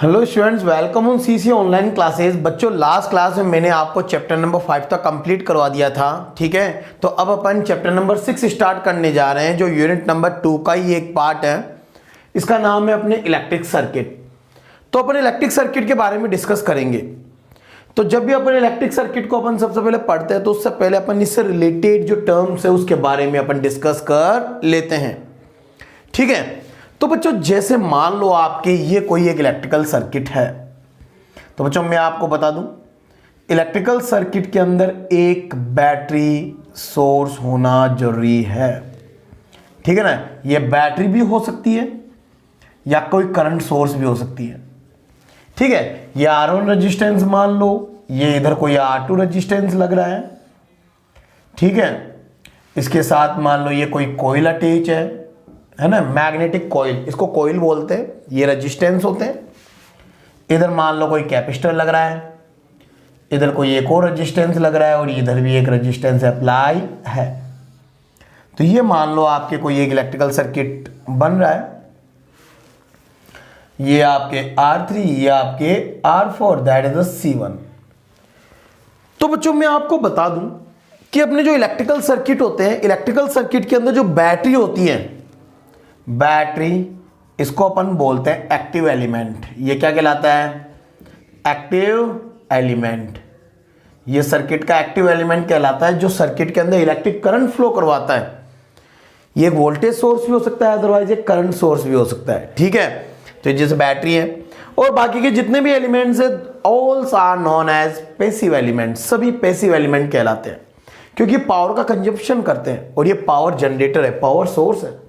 Hello students, welcome on CC online classes. बच्चों, last class में मैंने आपको चैप्टर नंबर 5 तक कंप्लीट करवा दिया था, ठीक है। तो अब अपन चैप्टर नंबर 6 स्टार्ट करने जा रहे हैं, जो यूनिट नंबर 2 का ही एक पार्ट है। इसका नाम है अपने इलेक्ट्रिक सर्किट। तो अपन इलेक्ट्रिक सर्किट के बारे में डिस्कस करेंगे। तो जब भी अपन इलेक्ट्रिक सर्किट को अपन सबसे पहले पढ़ते हैं तो उससे पहले अपन इससे रिलेटेड जो टर्म्स है उसके बारे में अपन डिस्कस कर लेते हैं, ठीक है। तो बच्चों, जैसे मान लो आपके ये कोई एक इलेक्ट्रिकल सर्किट है, तो बच्चों मैं आपको बता दूं, इलेक्ट्रिकल सर्किट के अंदर एक बैटरी सोर्स होना जरूरी है, ठीक है ना। ये बैटरी भी हो सकती है या कोई करंट सोर्स भी हो सकती है, ठीक है। ये R1 रेजिस्टेंस मान लो, ये इधर कोई R2 रेजिस्टेंस लग रहा है, ठीक है। इसके साथ मान लो ये कोई कॉइल अटैच है ना, मैग्नेटिक कॉइल, इसको कॉइल बोलते हैं। ये रेजिस्टेंस होते हैं। इधर मान लो कोई कैपेसिटर लग रहा है, इधर कोई एक और रेजिस्टेंस लग रहा है और इधर भी एक रेजिस्टेंस अप्लाई है। तो ये मान लो आपके कोई एक इलेक्ट्रिकल सर्किट बन रहा है। ये आपके R3, ये आपके R4, that is the C1। तो बच्चों मैं आपको बता दूं कि अपने जो इलेक्ट्रिकल सर्किट होते हैं, इलेक्ट्रिकल सर्किट के अंदर जो बैटरी होती है, बैटरी, इसको अपन बोलते हैं एक्टिव एलिमेंट। ये क्या कहलाता है? Active element. ये सर्किट का एक्टिव एलिमेंट कहलाता है, जो सर्किट के अंदर इलेक्ट्रिक करंट फ्लो करवाता है। ये एक वोल्टेज सोर्स भी हो सकता है, अदरवाइज एक करंट सोर्स भी हो सकता है, ठीक है। तो जैसे बैटरी है और बाकी के जितने भी एलिमेंट्स है, all are known as passive element. सभी पैसिव एलिमेंट कहलाते हैं, क्योंकि पावर का कंजप्शन करते हैं और ये पावर जनरेटर है, पावर सोर्स है,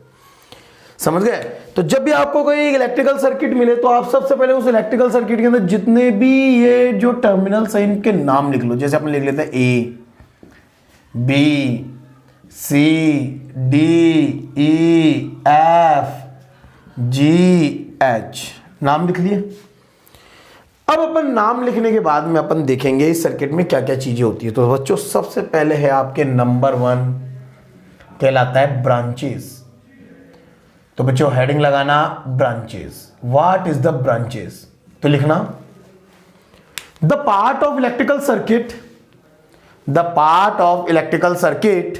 समझ गए। तो जब भी आपको कोई इलेक्ट्रिकल सर्किट मिले तो आप सबसे पहले उस इलेक्ट्रिकल सर्किट के अंदर जितने भी ये जो टर्मिनल्स हैं इनके नाम लिख लो। जैसे अपन लिख लेते हैं A, B, C, D, E, F, G, H, नाम लिख लिए। अब अपन नाम लिखने के बाद में अपन देखेंगे इस सर्किट में क्या क्या चीजें होती है। तो बच्चों सबसे पहले है आपके नंबर 1 कहलाता है ब्रांचेस। तो बच्चों हेडिंग लगाना branches. What is the branches? तो लिखना the part of electrical circuit, the part of electrical circuit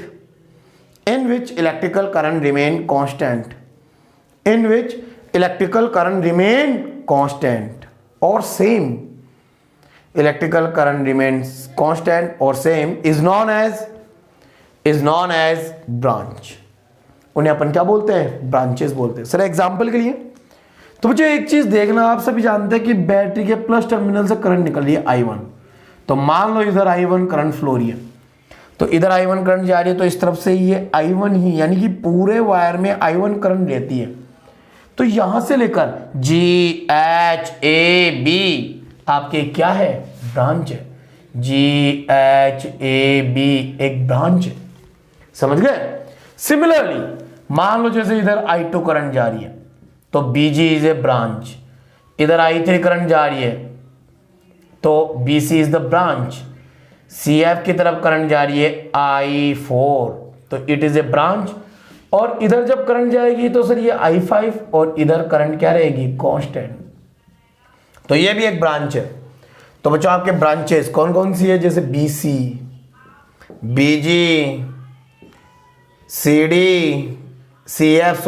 in which electrical current remain constant, in which electrical current remain constant और same, electrical current remains constant और same is known as branch. उन्हें अपन क्या बोलते हैं? Branches बोलते हैं। Sir example के लिए तो मुझे एक चीज देखना, आप सभी जानते हैं कि बैटरी के प्लस टर्मिनल से करंट निकल रही है I1। तो मान लो इधर I1 करंट फ्लो रही है, तो इधर I1 करंट जा रही है, तो इस तरफ से ये I1 ही, यानी कि पूरे वायर में I1 करंट रहती है। तो यहां से लेकर G, H, A, B आपके क्या है? ब्रांच है। G, H, A, B एक ब्रांच है, समझ गए। सिमिलरली मान लो जैसे इधर I2 करंट जा रही है तो BG इज ए ब्रांच, इधर I3 करंट जा रही है तो BC is the branch, CF की तरफ करंट जा रही है I4 तो इट इज ए ब्रांच, और इधर जब करंट जाएगी तो सर ये I5 और इधर करंट क्या रहेगी? कांस्टेंट। तो ये भी एक ब्रांच है। तो बच्चों आपके ब्रांचेस कौन कौन सी है? जैसे BC, BG, CD, CF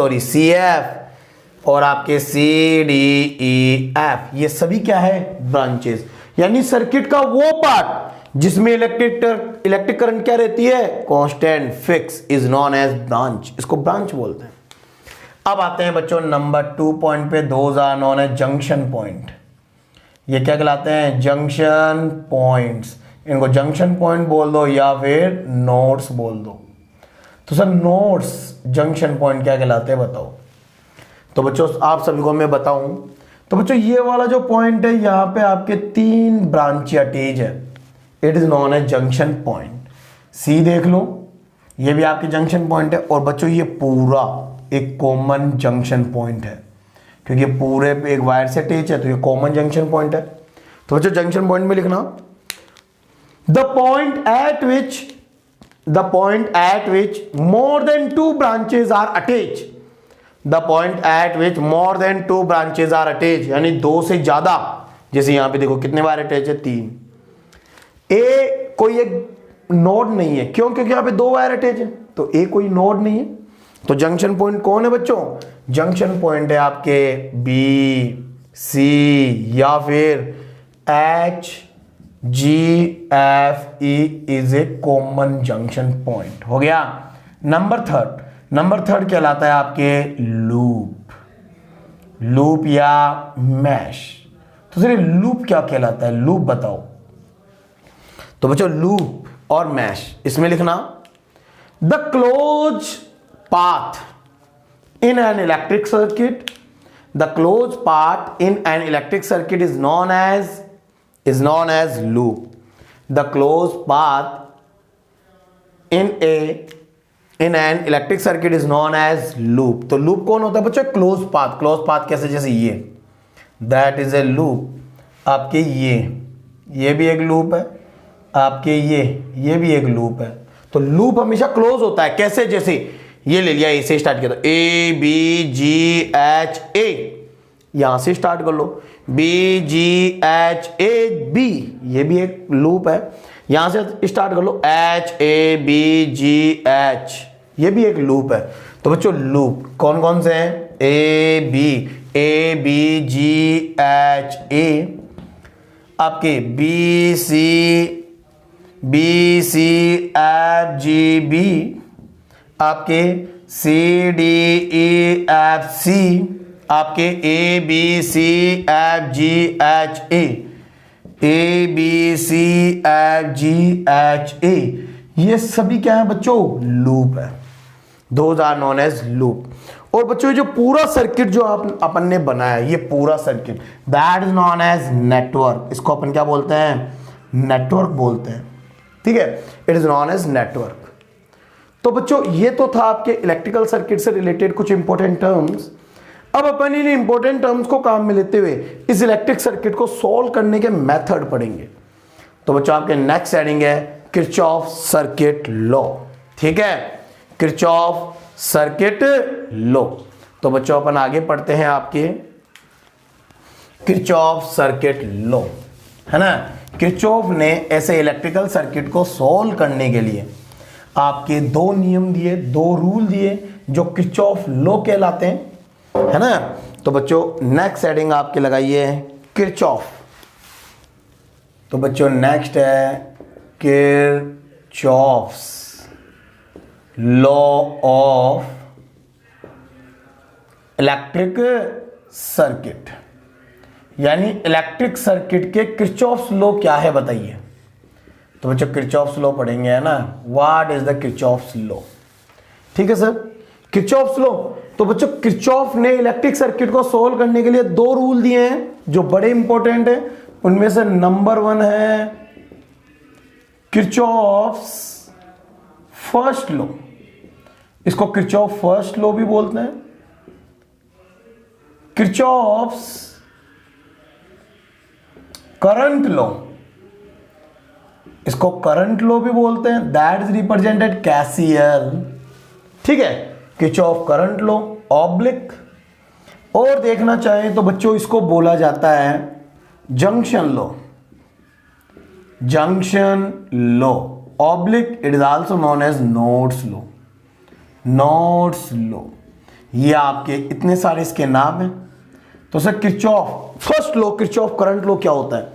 और आपके CDEF, ये सभी क्या है? ब्रांचेस। यानी सर्किट का वो पार्ट जिसमें इलेक्ट्रिक करंट क्या रहती है? Constant, fix, is known as branch. इसको ब्रांच बोलते हैं। अब आते हैं बच्चों नंबर 2 पॉइंट पे। Those are known as junction point. ये क्या कहलाते हैं? Junction points. इनको जंक्शन पॉइंट बोल दो या फिर नोड्स बोल दो। तो सर नोड्स, जंक्शन पॉइंट क्या कहलाते हैं बताओ। तो बच्चों आप सभी को मैं बताऊं, तो बच्चों ये वाला जो पॉइंट है यहाँ पे आपके 3 ब्रांच अटैच है, it is known as junction point. C देख लो, ये भी आपके जंक्शन पॉइंट है। और बच्चों ये पूरा एक कॉमन जंक्शन पॉइंट है, क्योंकि पूरे एक वायर से अटैच है तो ये कॉमन जंक्शन पॉइंट है। तो बच्चों जंक्शन पॉइंट में लिखना the point at which more than 2 branches are attached the point at which more than 2 branches are attach, यानी 2 से ज्यादा, जैसे यहां पे देखो कितने बार अटैच है, 3। ए कोई एक नोड नहीं है, क्यों? क्योंकि यहां पे 2 वायर अटैच है, तो ए कोई नोड नहीं है। तो जंक्शन पॉइंट कौन है बच्चों? जंक्शन पॉइंट है आपके बी, सी या फिर H, G, F, E is a common junction point. हो गया। नंबर थर्ड कहलाता है आपके लूप, लूप या मैश। तो सर लूप क्या कहलाता है? लूप बताओ। तो बच्चों लूप और मैश, इसमें लिखना the close path in an electric circuit, the closed path in an electric circuit is known as loop. The closed path in an electric circuit is known as loop. तो loop कौन होता है बच्चों? closed path। closed path कैसे? जैसे ये, that is a loop। आपके ये भी एक लूप है, आपके ये भी एक लूप है। तो लूप हमेशा क्लोज होता है। कैसे? जैसे ये ले लिया, ए से स्टार्ट किया, तो ए बी जी एच ए, यहां से स्टार्ट कर लो, B G H A B, ये भी एक लूप है, यहां से स्टार्ट कर लो, H A B G H, ये भी एक लूप है। तो बच्चों लूप कौन कौन से हैं? ए बी जी एच ए, आपके B C F G B, आपके C D E F C, आपके A B C F G H A B C F G H A, ये सभी क्या है बच्चों? लूप है। Those are known as loop. और बच्चों जो पूरा सर्किट जो अपन ने बनाया, ये पूरा circuit, that is known as network. इसको अपन क्या बोलते हैं? नेटवर्क बोलते हैं। ठीक है, it is known as network. तो बच्चों ये तो था आपके इलेक्ट्रिकल सर्किट से रिलेटेड कुछ इंपॉर्टेंट टर्म्स। अब अपन इन इंपॉर्टेंट टर्म्स को काम में लेते हुए इस इलेक्ट्रिक सर्किट को सॉल्व करने के मेथड पढ़ेंगे। तो बच्चों आपके नेक्स्ट हेडिंग है किरचॉफ सर्किट लॉ। ठीक है, किरचॉफ सर्किट लॉ। तो बच्चों अपन आगे पढ़ते हैं आपके किरचॉफ सर्किट लॉ, है ना। किरचॉफ ने ऐसे इलेक्ट्रिकल सर्किट को सॉल्व करने के लिए आपके 2 नियम दिए, 2 रूल दिए जो किरचॉफ लॉ कहलाते हैं, है ना। तो बच्चों नेक्स्ट हेडिंग आपके लगाइए किरचॉफ। तो बच्चों नेक्स्ट है Kirchhoff's law of electric circuit, यानी इलेक्ट्रिक सर्किट के किरचॉफ्स लॉ क्या है बताइए। तो बच्चों किरचॉफ्स लॉ पढ़ेंगे, है ना। What is the Kirchhoff's law? ठीक है सर, किरचॉफ्स लॉ। तो बच्चों किरचॉफ ने इलेक्ट्रिक सर्किट को सोल्व करने के लिए 2 रूल दिए हैं जो बड़े इंपॉर्टेंट है। उनमें से नंबर 1 है किरचॉफ्स फर्स्ट लॉ। इसको किरचॉफ फर्स्ट लॉ भी बोलते हैं, किरचॉफ्स करंट लॉ, इसको करंट लॉ भी बोलते हैं, दैट इज रिप्रेजेंटेड कैसीएल। ठीक है, किरचॉफ करंट लॉ ऑब्लिक, और देखना चाहें तो बच्चों इसको बोला जाता है junction law, junction law oblique, it is also known as nodes law, nodes law. ये आपके इतने सारे इसके नाम हैं। तो sir Kirchhoff first law, Kirchhoff current law क्या होता है?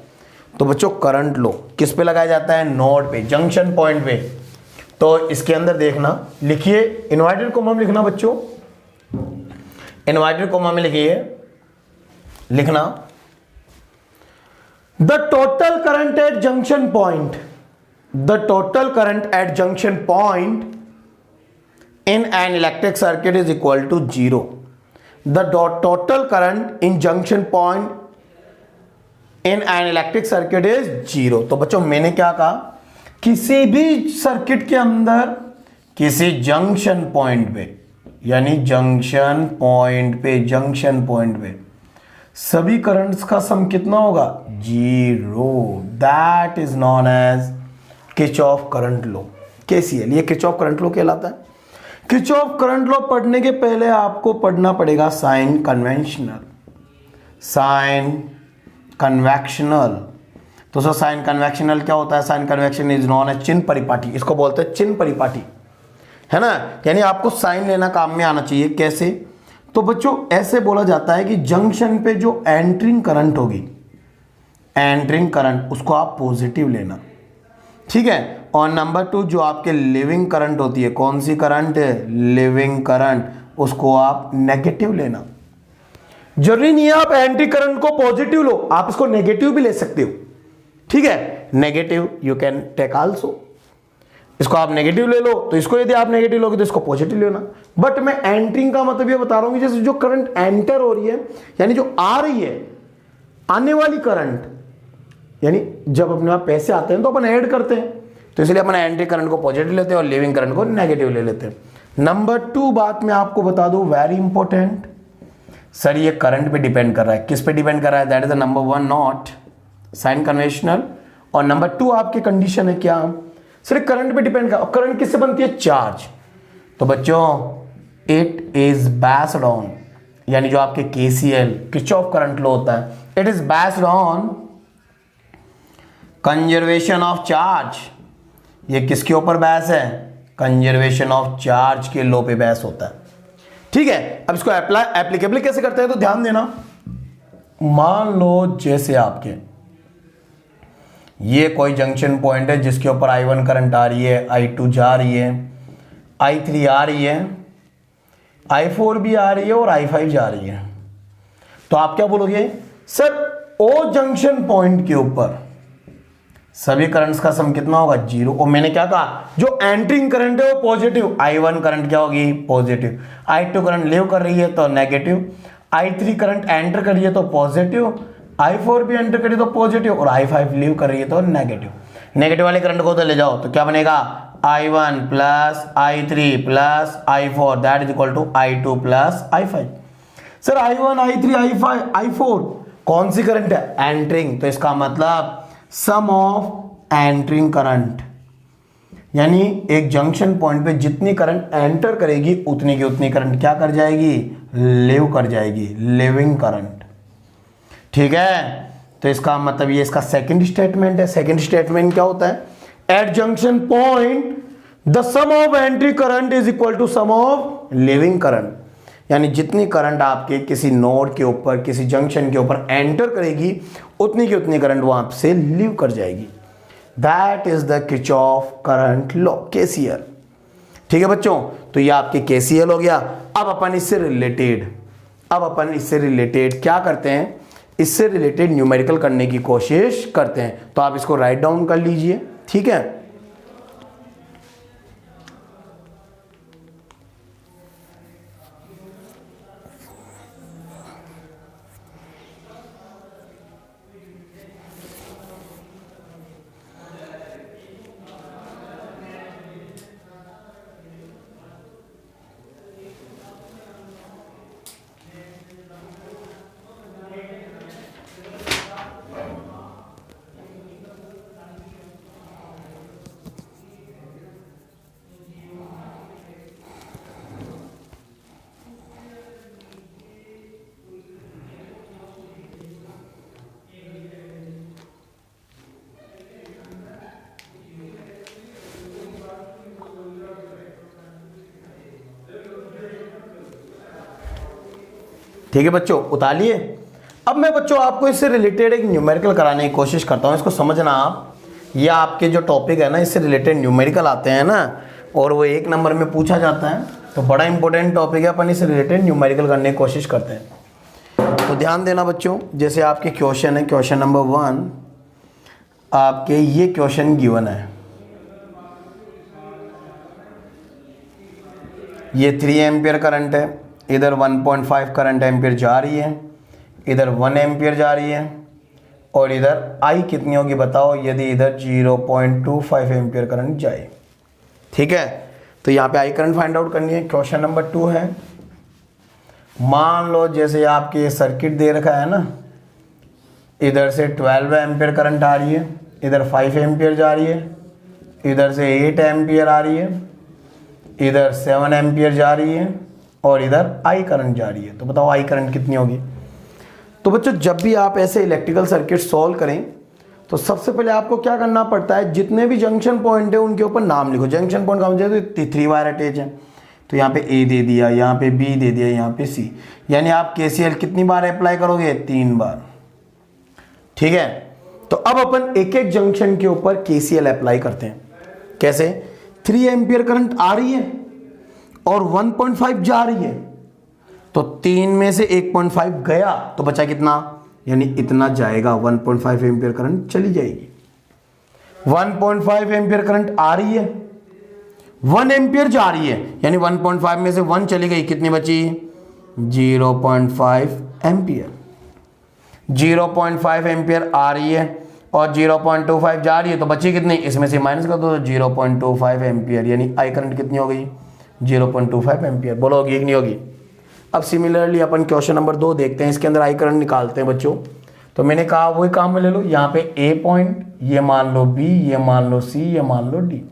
तो बच्चों करंट लॉ किस पे लगाया जाता है? नोड पे, जंक्शन पॉइंट पे। तो इसके अंदर देखना, लिखिए इनवर्टेड कोमा में लिखना बच्चों, इनवर्टेड कोमा में लिखिए, लिखना the total current eight junction point, the total current eight junction point in an electric circuit is equal to 0. The total current in junction point in an electric circuit is 0. तो बच्चों मैंने क्या कहा, किसी भी सर्किट के अंदर किसी जंक्शन पॉइंट पे, यानी जंक्शन पॉइंट पे, जंक्शन पॉइंट पे सभी करंट्स का सम कितना होगा? 0. That is known as Kirchhoff current law, KCL. ये किरचॉफ करंट लॉ कहलाता है। किरचॉफ करंट लॉ पढ़ने के पहले आपको पढ़ना पड़ेगा साइन कन्वेंशनल, साइन कन्वेक्शनल। तो सर साइन कन्वेक्शनल क्या होता है? Sign convection is known as चिन्ह परिपाटी, इसको बोलते हैं चिन्ह परिपाटी, है ना। यानी आपको साइन लेना काम में आना चाहिए। कैसे? तो बच्चों ऐसे बोला जाता है कि जंक्शन पे जो एंट्रिंग करंट होगी, एंट्रिंग करंट, उसको आप पॉजिटिव लेना, ठीक है। और नंबर 2 जो आपके लिविंग करंट होती है, कौन सी करंट है? लिविंग करंट, उसको आप नेगेटिव लेना। जरूरी नहीं है आप एंटी करंट को पॉजिटिव लो, आप इसको नेगेटिव भी ले सकते हो, ठीक है। Negative you can take also, इसको आप नेगेटिव ले लो, तो इसको यदि आप नेगेटिव लोगे तो इसको पॉजिटिव लेना। बट मैं एंटरिंग का मतलब ये बता रहा हूं कि जैसे जो करंट एंटर हो रही है, यानी जो आ रही है, आने वाली करंट, यानी जब अपने आप पैसे आते हैं तो अपन ऐड करते हैं, तो इसलिए अपन एंटी करंट को पॉजिटिव लेते हैं और लिविंग करंट को नेगेटिव ले लेते हैं। नंबर 2 बात मैं आपको बता दूं, वेरी इंपॉर्टेंट, सर ये करंट पे डिपेंड कर रहा है। किस पे डिपेंड कर रहा है? That is the number 1 not sign conventional. और नंबर 2 आपकी कंडीशन है क्या? सिर्फ करंट पे डिपेंड कर। करंट किससे बनती है? चार्ज। तो बच्चों इट इज बेस्ड ऑन, यानी जो आपके केसीएल किरचॉफ करंट लॉ होता है, it is based on conservation of charge. ये किसके ऊपर बहस है? कंजर्वेशन ऑफ चार्ज के लॉ पे बहस होता है, ठीक है। अब इसको एप्लीकेबल कैसे करते हैं? तो ध्यान देना, मान लो जैसे आपके ये कोई जंक्शन पॉइंट है जिसके ऊपर I1 करंट आ रही है, I2 जा रही है, I3 आ रही है, I4 भी आ रही है और I5 जा रही है। तो आप क्या बोलोगे? सर ओ जंक्शन पॉइंट के ऊपर सभी करंट्स का सम कितना होगा? 0। और मैंने क्या कहा? जो एंट्रिंग करंट है वो पॉजिटिव, I1 करंट क्या होगी? पॉजिटिव। I2 करंट लीव कर रही है तो नेगेटिव, I3 करंट एंटर कर रही है तो पॉजिटिव, I4 भी एंटर करी तो पॉजिटिव, और I5 लीव कर रही है तो नेगेटिव। नेगेटिव वाले करंट को तो ले जाओ, तो क्या बनेगा? I1 plus I3 plus I4 that is equal to I2 plus I5। Sir I1 I3 I5 I4 कौन सी करंट है? एंटरिंग। तो इसका मतलब सम ऑफ एंटरिंग करंट, यानी एक जंक्शन पॉइंट पे जितनी करंट एंटर करेगी उतनी की उतनी करंट क्या कर जाएगी? लीव कर जाएगी, लिविंग करंट, ठीक है। तो इसका मतलब ये इसका सेकंड स्टेटमेंट है। सेकंड स्टेटमेंट क्या होता है? At junction point the sum of entry current is equal to sum of leaving current, यानी जितनी करंट आपके किसी नोड के ऊपर, किसी जंक्शन के ऊपर एंटर करेगी उतनी की उतनी करंट वहां से लीव कर जाएगी। That is the Kirchhoff current law, KCL, ठीक है बच्चों। तो ये आपके केसीएल हो गया। अब अपन इससे रिलेटेड क्या करते हैं? इससे रिलेटेड न्यूमेरिकल करने की कोशिश करते हैं। तो आप इसको राइट डाउन कर लीजिए, ठीक है। ठीक है बच्चों, उतार लिए। अब मैं बच्चों आपको इससे रिलेटेड एक न्यूमेरिकल कराने की कोशिश करता हूँ। इसको समझना आप, ये आपके जो टॉपिक है ना, इससे रिलेटेड न्यूमेरिकल आते हैं ना, और वो 1 नंबर में पूछा जाता है, तो बड़ा इंपॉर्टेंट टॉपिक है। अपन इससे रिलेटेड न्यूमेरिकल करने की कोशिश करते हैं। तो ध्यान देना बच्चों, जैसे आपके क्वेश्चन है, क्वेश्चन नंबर 1 आपके ये क्वेश्चन गिवन है, ये 3 एम्पियर करंट है, इधर 1.5 करंट एम्पियर जा रही है, इधर 1 एम्पियर जा रही है, और इधर आई कितनी होगी बताओ, यदि इधर 0.25 एम्पियर करंट जाए, ठीक है। तो यहाँ पे आई करंट फाइंड आउट करनी है। क्वेश्चन नंबर 2 है, मान लो जैसे आपके सर्किट दे रखा है ना, इधर से 12 एम्पियर करंट आ रही है, इधर 5 एम्पियर जा रही है, इधर से 8 एम्पियर आ रही है, इधर 7 एम्पियर जा रही है और इधर आई करंट जा रही है। तो बताओ आई करंट कितनी होगी। तो बच्चों जब भी आप ऐसे इलेक्ट्रिकल सर्किट सॉल्व करें तो सबसे पहले आपको क्या करना पड़ता है, जितने भी जंक्शन पॉइंट है उनके ऊपर नाम लिखो। जंक्शन पॉइंट का मतलब तो 3 वायर अटैच है, तो यहाँ पे ए दे दिया, यहाँ पे बी दे दिया, यहाँ पे सी, यानी आप केसीएल कितनी बार अप्लाई करोगे, 3 बार। ठीक है, तो अब अपन एक एक जंक्शन के ऊपर केसीएल अप्लाई करते हैं। कैसे, 3 एम्पियर करंट आ रही है और 1.5 जा रही है, तो 3 में से 1.5 गया तो बचा कितना, यानी इतना जाएगा, 1.5 एम्पियर करंट चली जाएगी। 1.5 एम्पियर करंट आ रही है, 1 एम्पियर जा रही है, यानी 1.5 में से 1 चली गई, कितनी बची, 0.5 एम्पियर। 0.5 एम्पियर आ रही है और 0.25 जा रही है, तो बची कितनी, इसमें से माइनस कर दो, 0.25 एम्पियर, यानी आई करंट कितनी हो गई, 0.25 एम्पियर। बोलो होगी कि नहीं होगी। अब सिमिलरली अपन क्वेश्चन नंबर 2 देखते हैं, इसके अंदर आई करंट निकालते हैं बच्चों। तो मैंने कहा वही काम में ले लो, यहाँ पे ए पॉइंट, ये मान लो बी, ये मान लो सी, ये मान लो डी,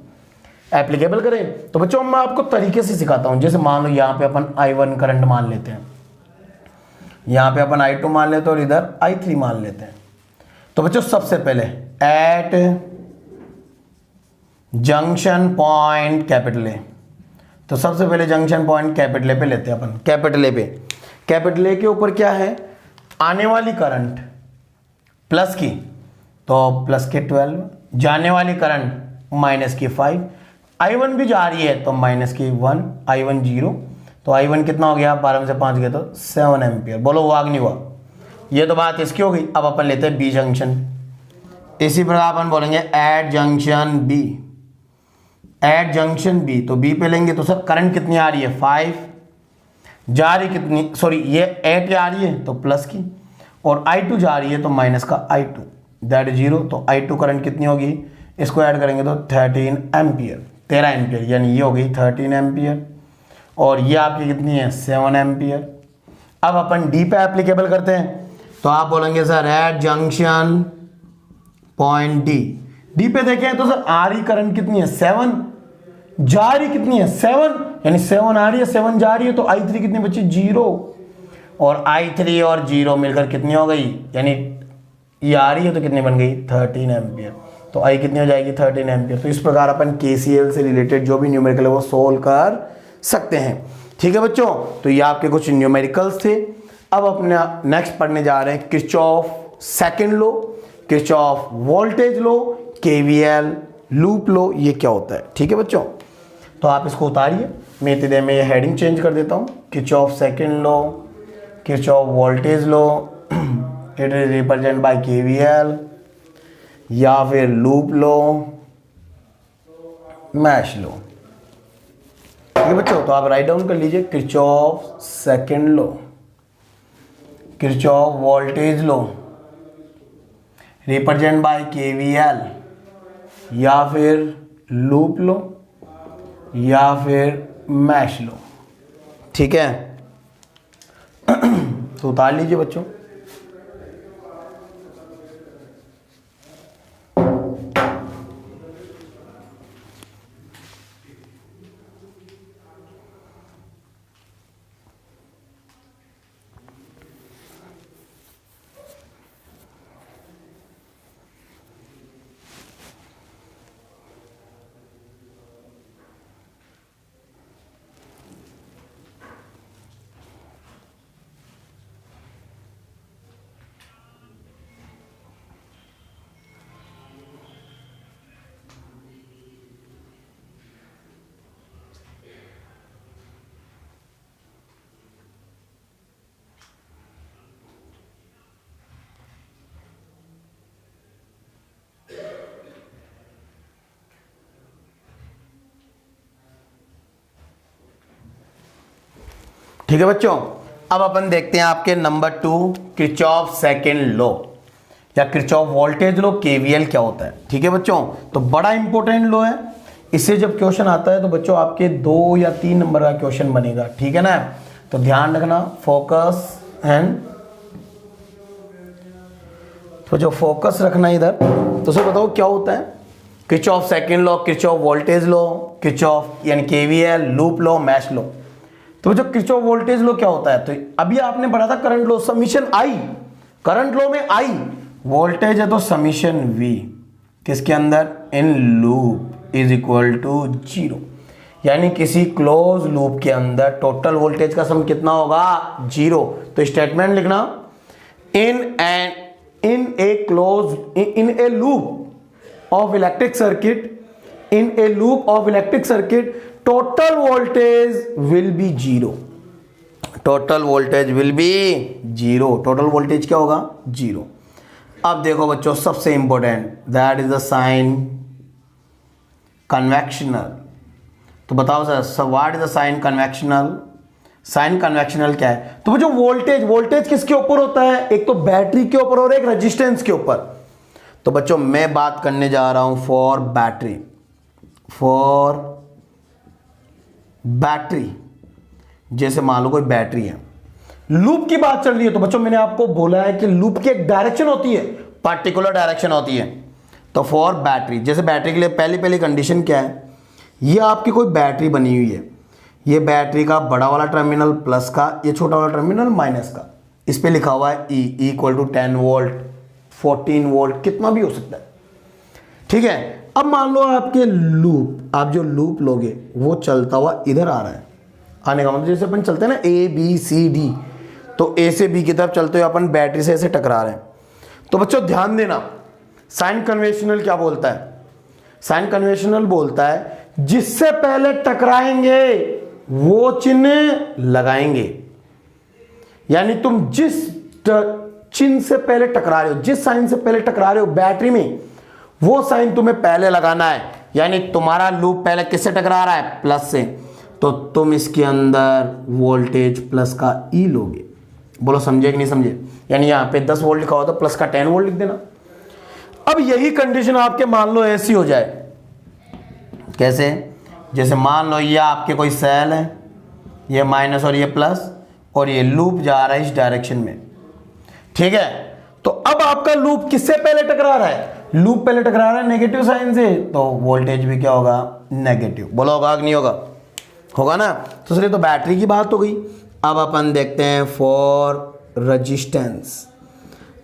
एप्लीकेबल करें। तो बच्चों मैं आपको तरीके से सिखाता हूँ। जैसे मान लो यहाँ पे अपन I1 करंट मान लेते हैं, यहाँ पे अपन I2 मान लेते हैं और इधर I3 मान लेते हैं। तो बच्चों सबसे पहले at junction point capital A, तो सबसे पहले जंक्शन पॉइंट कैपिटल ए पे लेते हैं अपन। कैपिटल ए पे, कैपिटल ए के ऊपर क्या है, आने वाली करंट प्लस की, तो प्लस के 12, जाने वाली करंट माइनस की 5, I1 भी जा रही है तो माइनस की 1, I1 0, तो I1 कितना हो गया, 12 में से 5 गया तो 7 एम्पियर। बोलो हुआ कि नहीं हुआ। ये तो बात इसकी हो गई। अब अपन लेते हैं बी जंक्शन। इसी प्रकार अपन बोलेंगे at junction B, at junction B, तो बी पे लेंगे तो सर करंट कितनी आ रही है, 5, जा रही कितनी, सॉरी ये 8 आ रही है तो प्लस की, और I2 जा रही है तो माइनस का I2, दैट 0, तो I2 करंट कितनी होगी, इसको ऐड करेंगे तो 13 एम्पियर, 13 एम्पियर, यानी ये हो गई 13 एम्पियर, और ये आपकी कितनी है, 7 एम्पियर। अब अपन डी पे एप्लीकेबल करते हैं, तो आप बोलेंगे sir at junction point D, D पे देखें तो सर आ रही करंट कितनी है, 7, जा रही कितनी है, 7, यानी 7 आ रही है, 7 जा रही है, तो I3 कितनी बची, 0, और I3 और 0 मिलकर कितनी हो गई, यानी ये आ रही है तो कितनी बन गई, 13 एम्पियर, तो आई कितनी हो जाएगी, 13 एम्पियर। तो इस प्रकार अपन KCL से रिलेटेड जो भी न्यूमेरिकल है वो सोल्व कर सकते हैं। ठीक है बच्चों, तो ये आपके कुछ न्यूमेरिकल्स थे। अब अपने नेक्स्ट पढ़ने जा रहे हैं Kirchhoff second law, Kirchhoff voltage law, KVL loop law, ये क्या होता है। ठीक है बच्चों, तो आप इसको उतारिए, मैं इतनी देर में ये हेडिंग चेंज कर देता हूँ। Kirchhoff second law, Kirchhoff voltage law, it is represent by KVL, या फिर लूप लॉ, मैश लॉ। ठीक है बच्चों, तो आप राइट डाउन कर लीजिए, Kirchhoff second law, Kirchhoff voltage law represent by KVL, या फिर लूप लॉ, या फिर मैश लॉ। ठीक है, तो उतार लीजिए बच्चों। ठीक है बच्चों, अब अपन देखते हैं आपके नंबर 2 किरचॉफ सेकंड लॉ या किरचॉफ वोल्टेज लॉ, KVL क्या होता है। ठीक है बच्चों, तो बड़ा इंपॉर्टेंट लॉ है, इससे जब क्वेश्चन आता है तो बच्चों आपके 2 या 3 नंबर का क्वेश्चन बनेगा। ठीक है ना, तो ध्यान रखना, फोकस एंड, तो जो फोकस रखना इधर। तो सर बताओ क्या होता है Kirchhoff second law, Kirchhoff voltage law, Kirchhoff यानी KVL, loop law, mesh law. तो जो किरचॉफ वोल्टेज लॉ क्या होता है, तो अभी आपने पढ़ा था current law, summation I, current law में आई वोल्टेज है तो समीशन वी किसके अंदर, in loop is equal to 0, यानी किसी क्लोज लूप के अंदर टोटल वोल्टेज का सम कितना होगा, 0। तो स्टेटमेंट लिखना, in a close in a loop of electric circuit, in a loop of electric circuit total voltage will be 0, total voltage will be 0, total voltage क्या होगा, 0। अब देखो बच्चों सबसे important, that is the sign convectional. तो बताओ sir what is the sign conventional, sign convectional क्या है। तो जो वोल्टेज किसके ऊपर होता है, एक तो बैटरी के ऊपर और एक रेजिस्टेंस के ऊपर। तो बच्चों मैं बात करने जा रहा हूं फॉर बैटरी, फॉर बैटरी, जैसे मान लो कोई बैटरी है, लूप की बात चल रही है। तो बच्चों मैंने आपको बोला है कि लूप की एक डायरेक्शन होती है, पर्टिकुलर डायरेक्शन होती है। तो फॉर बैटरी, जैसे बैटरी के लिए पहली कंडीशन क्या है, ये आपकी कोई बैटरी बनी हुई है, ये बैटरी का बड़ा वाला टर्मिनल प्लस का, ये छोटा वाला टर्मिनल माइनस का, इस पे लिखा हुआ है E equal to 10 volt 14 volt कितना भी हो सकता है, ठीक है। अब मान लो आपके लूप, आप जो लूप लोगे वो चलता हुआ इधर आ रहा है, आने का मतलब जैसे अपन चलते हैं ना ABCD, तो A से B की तरफ चलते हुए अपन बैटरी से ऐसे टकरा रहे हैं। तो बच्चों ध्यान देना, साइन कन्वेंशनल क्या बोलता है, साइन कन्वेंशनल बोलता है जिससे पहले टकराएंगे वो चिन्ह लगाएंगे, यानी तुम जिस चिन्ह से पहले टकरा रहे हो, जिस साइन से पहले टकरा रहे हो बैटरी में, वो साइन तुम्हें पहले लगाना है। यानी तुम्हारा लूप पहले किससे टकरा रहा है, प्लस से, तो तुम इसके अंदर वोल्टेज प्लस का E लोगे। बोलो समझे कि नहीं समझे, यानी यहां पे 10 वोल्ट लिखा हो तो प्लस का 10 वोल्ट लिख देना। अब यही कंडीशन आपके मान लो ऐसी हो जाए, कैसे, जैसे मान लो ये आपके कोई सेल है, ये माइनस और ये प्लस, और ये लूप जा रहा है इस डायरेक्शन में, ठीक है। तो अब आपका लूप किससे पहले टकरा रहा है, लूप पहले टकरा रहा है नेगेटिव साइन से, तो वोल्टेज भी क्या होगा, नेगेटिव। बोलो होगा कि नहीं होगा, होगा ना। तो चलिए तो बैटरी की बात हो गई। अब अपन देखते हैं फॉर रेजिस्टेंस,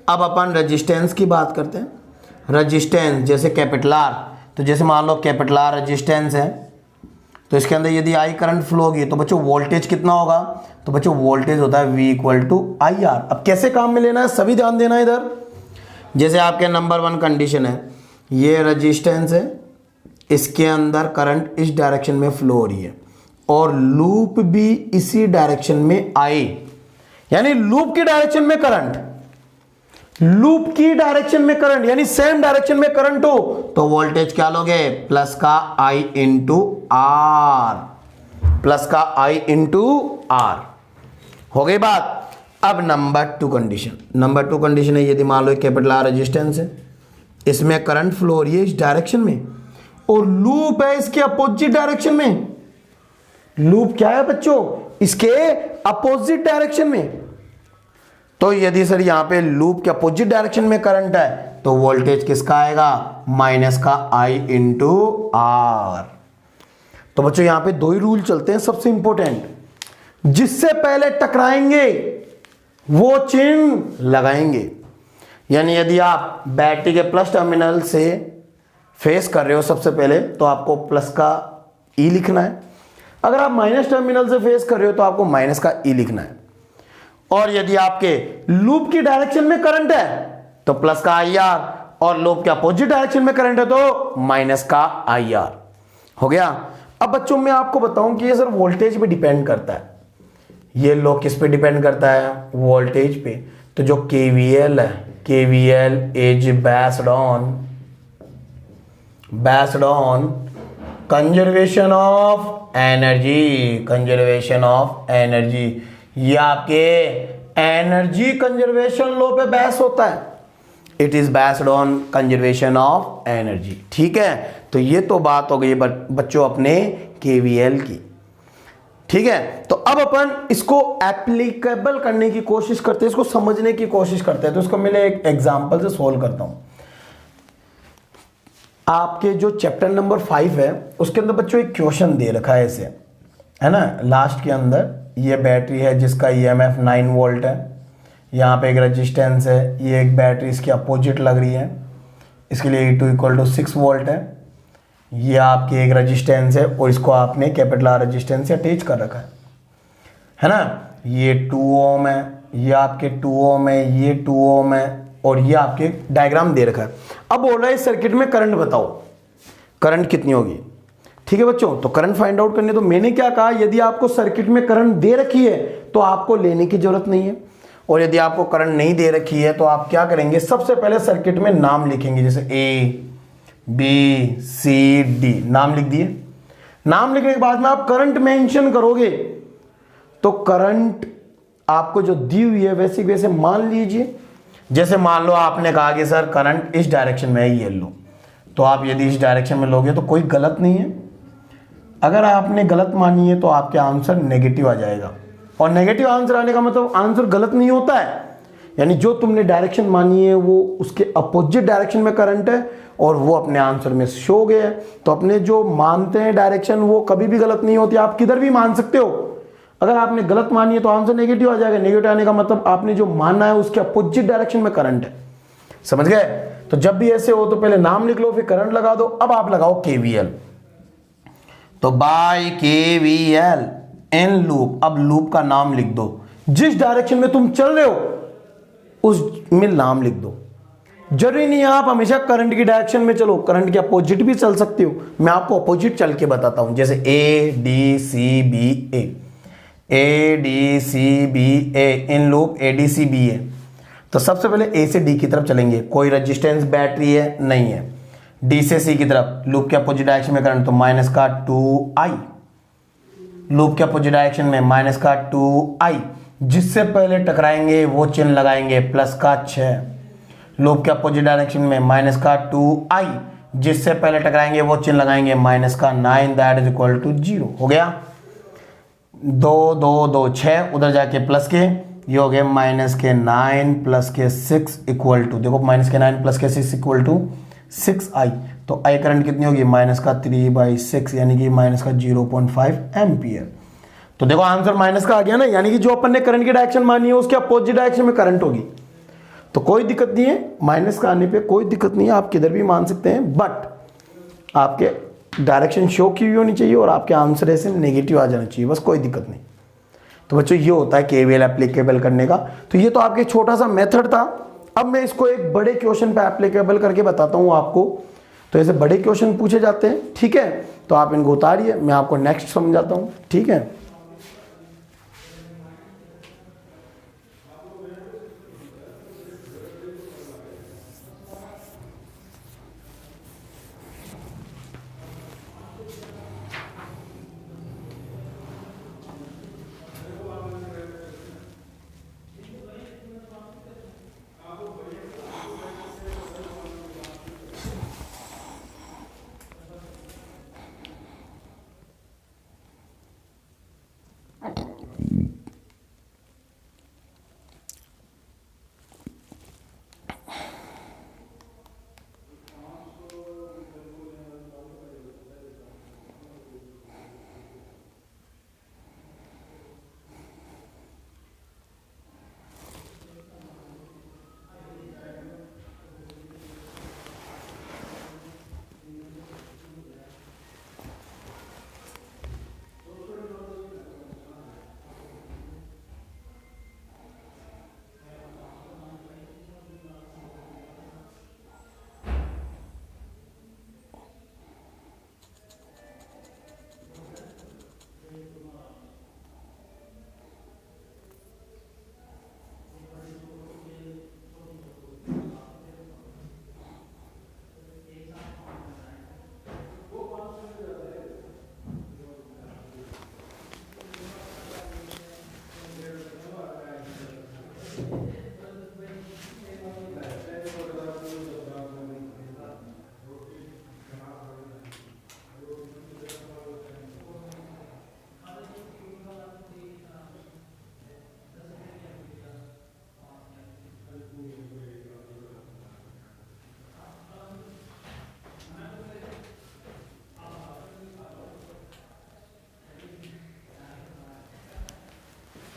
अब अपन रेजिस्टेंस की बात करते हैं। रेजिस्टेंस जैसे कैपिटल R, तो जैसे मान लो कैपिटल R रेजिस्टेंस है, तो इसके अंदर यदि I करंट फ्लो होगी तो बच्चों वोल्टेज कितना होगा, तो बच्चों वोल्टेज होता है V इक्वल टू IR। अब कैसे काम में लेना है सभी ध्यान देना इधर। जैसे आपके नंबर 1 कंडीशन है, ये रेजिस्टेंस है, इसके अंदर करंट इस डायरेक्शन में फ्लो हो रही है और लूप भी इसी डायरेक्शन में आए, यानी लूप की डायरेक्शन में करंट, लूप की डायरेक्शन में करंट यानी सेम डायरेक्शन में करंट हो तो वोल्टेज क्या लोगे, प्लस का I इंटू R, प्लस का I इंटू R। हो गई बात। अब नंबर 2 कंडीशन, नंबर 2 कंडीशन है यदि मान लो कैपिटल R रेजिस्टेंस है, इसमें करंट फ्लो हो रही है इस डायरेक्शन में और लूप है इसके अपोजिट डायरेक्शन में। लूप क्या है बच्चों, इसके अपोजिट डायरेक्शन में। तो यदि सर यहां पे लूप के अपोजिट डायरेक्शन में करंट है तो वोल्टेज किसका आएगा, माइनस का I इंटू R। तो बच्चों यहां पे 2 ही रूल चलते हैं सबसे इंपॉर्टेंट, जिससे पहले टकराएंगे वो चिन्ह लगाएंगे। यानी यदि आप बैटरी के प्लस टर्मिनल से फेस कर रहे हो सबसे पहले तो आपको प्लस का E लिखना है, अगर आप माइनस टर्मिनल से फेस कर रहे हो तो आपको माइनस का E लिखना है। और यदि आपके लूप की डायरेक्शन में करंट है तो प्लस का IR और लूप के अपोजिट डायरेक्शन में करंट है तो माइनस का IR। हो गया। अब बच्चों मैं आपको बताऊं कि ये सर वोल्टेज पे डिपेंड करता है, ये लो किस पे डिपेंड करता है, वोल्टेज पे। तो जो KVL है, KVL is based on conservation of energy, conservation of energy. ये आपके एनर्जी कंजर्वेशन लॉ पे बेस होता है, it is based on conservation of energy, ठीक है। तो ये तो बात हो गई बच्चों अपने KVL की, ठीक है। तो अब अपन इसको एप्लीकेबल करने की कोशिश करते हैं, इसको समझने की कोशिश करते हैं। तो इसको मैं एक एग्जांपल से सोल्व करता हूं। आपके जो चैप्टर नंबर 5 है उसके अंदर बच्चों एक क्वेश्चन दे रखा है ऐसे, है ना, लास्ट के अंदर ये बैटरी है जिसका ईएमएफ 9 वोल्ट है, यहाँ पे एक रेजिस्टेंस है, ये एक बैटरी इसकी अपोजिट लग रही है, इसके लिए E2 = 6 वोल्ट है, ये आपकी एक रेजिस्टेंस है और इसको आपने कैपिटल R रेजिस्टेंस से अटैच कर रखा है ना, ये 2 ओम है, ये आपके 2 ओम है, ये 2 ओम है और ये आपके डायग्राम दे रखा है। अब बोल रहा है इस सर्किट में करंट बताओ, करंट कितनी होगी। ठीक है बच्चों, तो करंट फाइंड आउट करने, तो मैंने क्या कहा, यदि आपको सर्किट में करंट दे रखी है तो आपको लेने की जरूरत नहीं है, और यदि आपको करंट नहीं दे रखी है तो आप क्या करेंगे, सबसे पहले सर्किट में नाम लिखेंगे, जैसे ABCD नाम लिख दिए। नाम लिखने के बाद में आप करंट मेंशन करोगे, तो करंट आपको जो दी हुई है वैसे वैसे मान लीजिए। जैसे मान लो आपने कहा कि सर करंट इस डायरेक्शन में है, ये लो, तो आप यदि इस डायरेक्शन में लोगे तो कोई गलत नहीं है। अगर आपने गलत मानी है तो आपके आंसर नेगेटिव आ जाएगा, और नेगेटिव आंसर आने का मतलब आंसर गलत नहीं होता है, यानी जो तुमने डायरेक्शन मानी है वो उसके अपोजिट डायरेक्शन में करंट है और वो अपने आंसर में शो हो गया है। तो अपने जो मानते हैं डायरेक्शन वो कभी भी गलत नहीं होती, आप किधर भी मान सकते हो। अगर आपने गलत मानी है तो आंसर नेगेटिव आ जाएगा, नेगेटिव आने का मतलब आपने जो माना है उसके अपोजिट डायरेक्शन में करंट है, समझ गए। तो जब भी ऐसे हो तो पहले नाम लिख लो फिर करंट लगा दो। अब आप लगाओ KVL, तो बाय KVL इन लूप, अब लूप का नाम लिख दो, जिस डायरेक्शन में तुम चल रहे हो उसमें नाम लिख दो। जरूरी नहीं है आप हमेशा करंट की डायरेक्शन में चलो, करंट के अपोजिट भी चल सकते हो, मैं आपको अपोजिट चल के बताता हूं। जैसे ADCBA इन लूप ADCB है, तो सबसे पहले A से D की तरफ चलेंगे, कोई रेजिस्टेंस बैटरी है नहीं है, D से C की तरफ, लूप के अपोजिट डायरेक्शन में करंट, तो -2I, लूप के अपोजिट डायरेक्शन में -2I, जिससे पहले टकराएंगे वो चिन्ह लगाएंगे +6, लूप के अपोजिट डायरेक्शन में -2I, जिससे पहले टकराएंगे वो चिन्ह लगाएंगे -9, दैट इज इक्वल टू 0। हो गया 2 2 2 6, उधर जाके प्लस के, ये हो गए -9 + 6 इक्वल टू, देखो -9 + 6 इक्वल टू 6I, तो I करंट कितनी होगी -3/6, यानी कि -0.5 एम्पियर। तो देखो आंसर माइनस का आ गया ना, यानी कि जो अपन ने करंट की डायरेक्शन मानी है उसके अपोजिट डायरेक्शन में करंट होगी, तो कोई दिक्कत नहीं है, माइनस का आने पे कोई दिक्कत नहीं है, आप किधर भी मान सकते हैं, बट आपके डायरेक्शन शो की हुई होनी चाहिए और आपके आंसर ऐसे नेगेटिव आ जाना चाहिए, बस कोई दिक्कत नहीं। तो बच्चों ये होता है KVL एप्लीकेबल करने का। तो ये तो आपके छोटा सा मेथड था, अब मैं इसको एक बड़े क्वेश्चन पे एप्लीकेबल करके बताता हूँ आपको। तो ऐसे बड़े क्वेश्चन पूछे जाते हैं, ठीक है, तो आप इनको उतारिए, मैं आपको नेक्स्ट समझाता हूँ, ठीक है।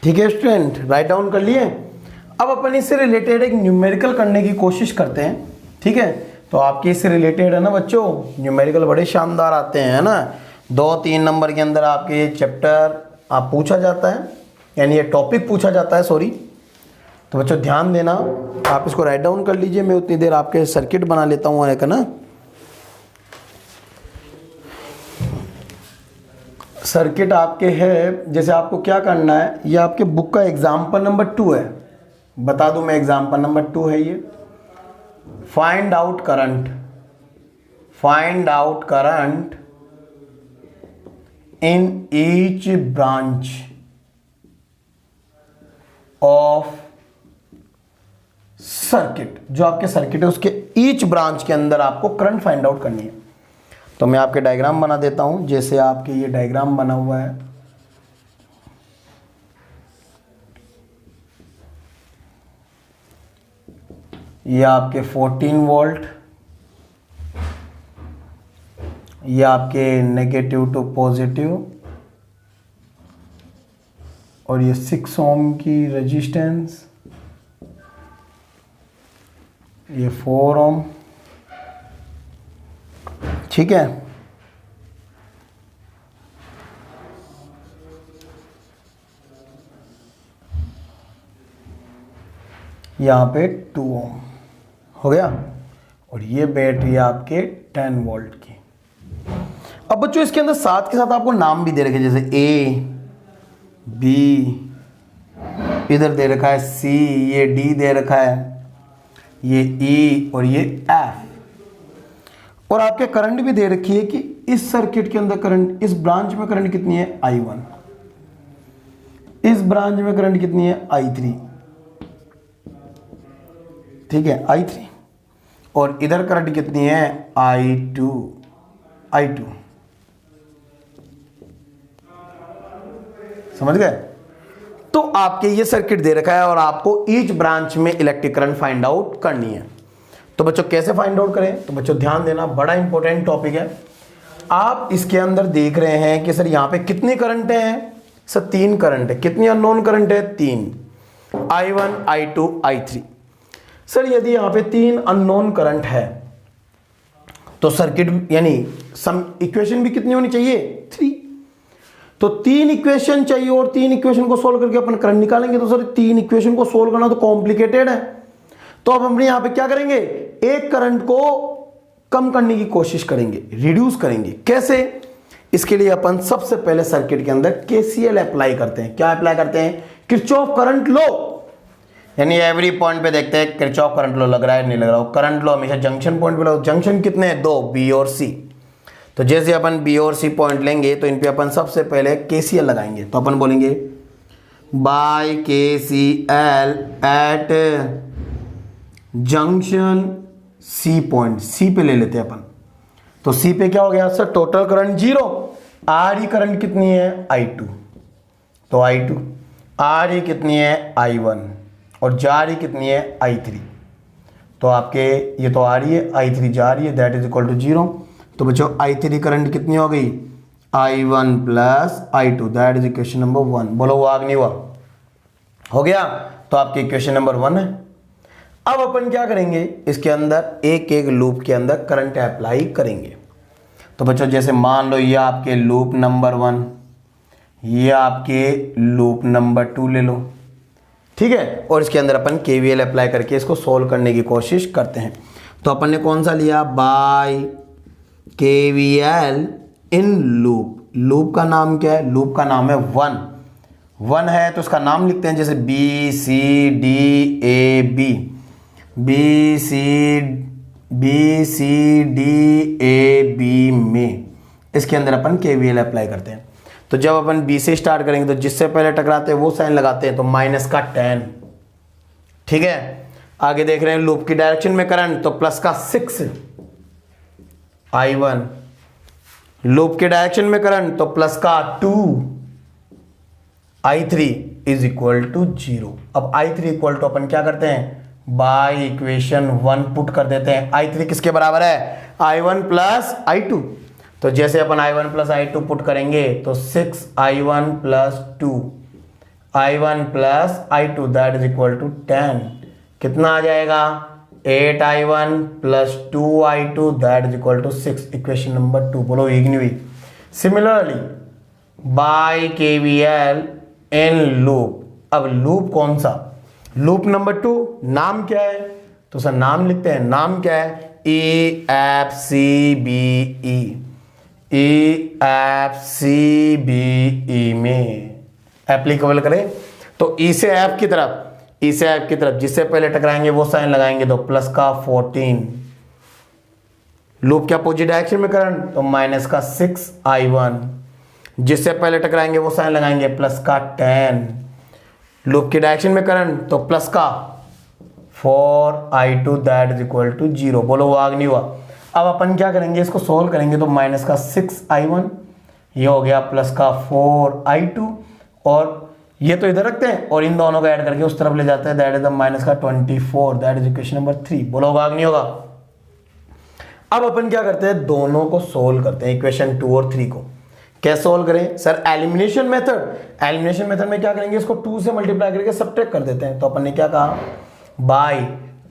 ठीक है स्टूडेंट, राइट डाउन कर लिए। अब अपन इससे रिलेटेड एक न्यूमेरिकल करने की कोशिश करते हैं। ठीक है, तो आपके इससे रिलेटेड है ना बच्चों, न्यूमेरिकल बड़े शानदार आते हैं, है ना। 2-3 नंबर के अंदर आपके ये चैप्टर आप पूछा जाता है, यानी ये टॉपिक पूछा जाता है, सॉरी। तो बच्चों ध्यान देना, आप इसको राइट डाउन कर लीजिए। मैं उतनी देर आपके सर्किट बना लेता हूँ एक ना। सर्किट आपके है, जैसे आपको क्या करना है, ये आपके बुक का एग्जाम्पल नंबर 2 है। बता दूं मैं, एग्जाम्पल नंबर 2 है ये। Find out current, find out current in each branch of circuit. जो आपके सर्किट है उसके ईच ब्रांच के अंदर आपको करंट फाइंड आउट करनी है। तो मैं आपके डायग्राम बना देता हूं, जैसे आपके ये डायग्राम बना हुआ है। ये आपके 14 वोल्ट, ये आपके नेगेटिव टू पॉजिटिव, और ये 6 ओम की रेजिस्टेंस, ये 4 ओम। ठीक है, यहां पे 2 ओम हो गया, और ये बैटरी आपके 10 वोल्ट की। अब बच्चों इसके अंदर साथ के साथ आपको नाम भी दे रखे, जैसे ए, बी, इधर दे रखा है सी, ये डी दे रखा है, ये ई और ये एफ। और आपके करंट भी दे रखी है कि इस सर्किट के अंदर करंट, इस ब्रांच में करंट कितनी है I1, इस ब्रांच में करंट कितनी है I3। ठीक है, I3, और इधर करंट कितनी है I2। समझ गए। तो आपके ये सर्किट दे रखा है और आपको ईच ब्रांच में इलेक्ट्रिक करंट फाइंड आउट करनी है। तो बच्चों कैसे फाइंड आउट करें, तो बच्चों ध्यान देना, बड़ा इंपॉर्टेंट टॉपिक है। आप इसके अंदर देख रहे हैं कि सर यहाँ पे कितने करंट हैं, सर 3 करंट है। कितनी अननोन करंट है, 3, I1, I2, I3। सर यदि यहाँ पे 3 अननोन करंट है तो सर्किट यानी सम इक्वेशन भी कितनी होनी चाहिए, 3। तो 3 इक्वेशन चाहिए, और 3 इक्वेशन को सोल्व करके अपन करंट निकालेंगे। तो सर 3 इक्वेशन को सोल्व करना तो कॉम्प्लिकेटेड है। तो अब हम यहां पे क्या करेंगे, एक करंट को कम करने की कोशिश करेंगे, रिड्यूस करेंगे। कैसे, इसके लिए अपन सबसे पहले सर्किट के अंदर केसीएल अप्लाई करते हैं। क्या अप्लाई करते हैं, किरचॉफ करंट लॉ, यानी एवरी पॉइंट पे देखते हैं किरचॉफ करंट लॉ लग रहा है नहीं लग रहा। करंट लॉ हमेशा जंक्शन पॉइंट पे लगा। जंक्शन कितने हैं, 2, बी और सी। तो जैसे अपन बी और सी पॉइंट लेंगे तो इन पे अपन सबसे पहले केसीएल लगाएंगे। तो अपन बोलेंगे by KCL at junction C point. C पे ले लेते हैं अपन। तो सी पे क्या हो गया सर, टोटल करंट 0, आ रही करंट कितनी है I2, तो I2, आ रही कितनी है I1, और जा रही कितनी है I3। तो आपके ये तो आ रही है, I3 जा रही है, दैट इज इक्वल टू 0। तो बच्चों I3 करंट कितनी हो गई, I1 plus I2, that is equation number 1। बोलो वो आग नहीं हुआ, हो गया। तो आपकी इक्वेशन नंबर 1 है। अब अपन क्या करेंगे, इसके अंदर एक एक लूप के अंदर करंट अप्लाई करेंगे। तो बच्चों जैसे मान लो ये आपके लूप नंबर 1, ये आपके लूप नंबर 2 ले लो, ठीक है। और इसके अंदर अपन केवीएल अप्लाई करके इसको सोल्व करने की कोशिश करते हैं। तो अपन ने कौन सा लिया, by KVL in loop. Loop का नाम क्या है, लूप का नाम है 1 है तो उसका नाम लिखते हैं, जैसे B C D A B, B C D A B में इसके अंदर अपन केवीएल अप्लाई करते हैं। तो जब अपन बी से स्टार्ट करेंगे तो जिससे पहले टकराते हैं वो साइन लगाते हैं, तो माइनस का 10, ठीक है। आगे देख रहे हैं लूप की डायरेक्शन में करंट, तो प्लस का 6 I1, लूप के डायरेक्शन में करंट तो प्लस का 2 I3 इज इक्वल टू 0। अब I3 इक्वल टू अपन क्या करते हैं, बाय इक्वेशन 1 पुट कर देते हैं। I3 किसके बराबर है, I1 प्लस I2। तो जैसे अपन I1 प्लस I2 पुट करेंगे तो 6 I1 plus 2 I1 plus I2 that is equal to 10। कितना आ जाएगा 8I1 plus 2I2 that is equal to 6। Equation number 2 बोलो एक नहीं हुई। Similarly by KVL in loop. अब लूप कौन सा, लूप नंबर 2। नाम क्या है, तो सर नाम लिखते हैं। नाम क्या है EFCBE। EFCBE में एप्लीकेबल करें तो E से F की तरफ, E से F की तरफ जिससे पहले टकराएंगे वो साइन लगाएंगे तो प्लस का 14। लूप क्या अपोजिट डायरेक्शन में करंट तो माइनस का 6I1। जिससे पहले टकराएंगे वो साइन लगाएंगे प्लस का 10। लूप की डायरेक्शन में करंट तो प्लस का 4I2 that is equal to 0। बोलो वो आग नहीं हुआ। अब अपन क्या करेंगे, इसको सोल्व करेंगे तो माइनस का 6I1 ये हो गया प्लस का 4I2 और ये तो इधर रखते हैं और इन दोनों को ऐड करके उस तरफ ले जाते हैं दैट इज द माइनस का 24 दैट इज इक्वेशन नंबर 3। बोलो होगा नहीं होगा। अब अपन क्या करते हैं, दोनों को सोल्व करते हैं इक्वेशन 2 और 3 को। कैसे सोल्व करें sir, elimination method. Elimination method में क्या करेंगे, इसको 2 से मल्टीप्लाई करके सब्ट्रैक्ट कर देते हैं। तो अपन ने क्या कहा by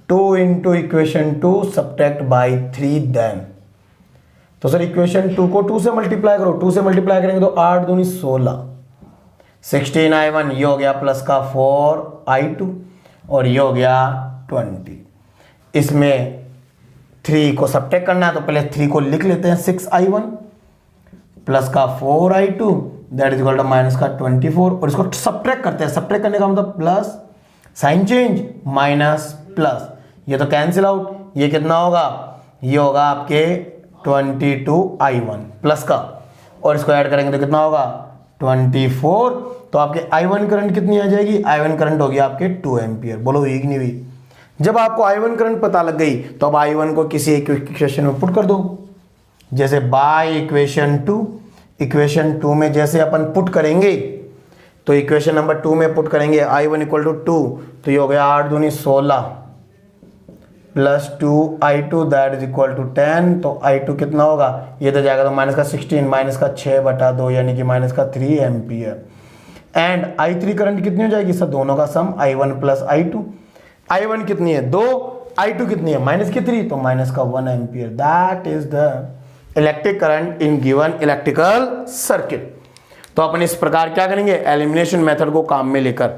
2 into equation 2 subtract by 3 then. तो सर इक्वेशन 2 को 2 से मल्टीप्लाई करो, 2 से मल्टीप्लाई करेंगे तो 8 दूनी 16, 16I1 ये हो गया प्लस का 4I2 और ये हो गया 20। इसमें 3 को सब्ट्रैक्ट करना है तो पहले 3 को लिख लेते हैं 6I1 प्लस का 4I2 that is equal to minus का 24 और इसको सब्ट्रैक्ट करते हैं। सब्ट्रैक्ट करने का मतलब plus sign change minus plus, ये तो कैंसिल आउट। ये कितना होगा, ये होगा आपके 22I1 प्लस का और इसको ऐड करेंगे तो कितना होगा 24। तो आपके I1 करंट कितनी आ जाएगी, I1 करंट होगी आपके 2 एम्पियर। बोलो हुई कि नहीं हुई। जब आपको I1 करंट पता लग गई तो अब I1 को किसी एक इक्वेशन में पुट कर दो। जैसे बाय इक्वेशन 2, इक्वेशन 2 में जैसे अपन पुट करेंगे तो इक्वेशन नंबर 2 में पुट करेंगे I1 इक्वल टू 2 तो ये हो गया 8 दूनी 16 plus 2I2 that is equal to 10। तो I2 कितना होगा, ये तो जाएगा तो माइनस का 16 माइनस का 6/2 यानी कि माइनस का 3 एम्पियर। एंड I3 करंट कितनी हो जाएगी सर, दोनों का सम I1 प्लस I2। I1 कितनी है 2, I2 कितनी है माइनस की 3 तो माइनस का 1 ampere. That is the electric current in given electrical circuit. तो अपन इस प्रकार क्या करेंगे, एलिमिनेशन मेथड को काम में लेकर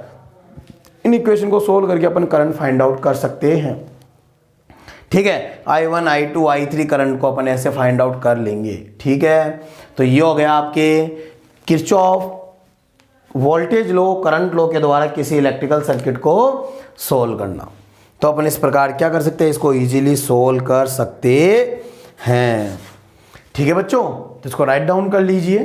इन इक्वेशन को सोल्व करके अपन करंट फाइंड आउट कर सकते हैं। ठीक है, I1 I2 I3 करंट को अपन ऐसे फाइंड आउट कर लेंगे। ठीक है, तो ये हो गया आपके Kirchhoff voltage law current law के द्वारा किसी इलेक्ट्रिकल सर्किट को सोल्व करना। तो अपन इस प्रकार क्या कर सकते हैं, इसको इजीली सोल्व कर सकते हैं। ठीक है बच्चों, तो इसको राइट डाउन कर लीजिए।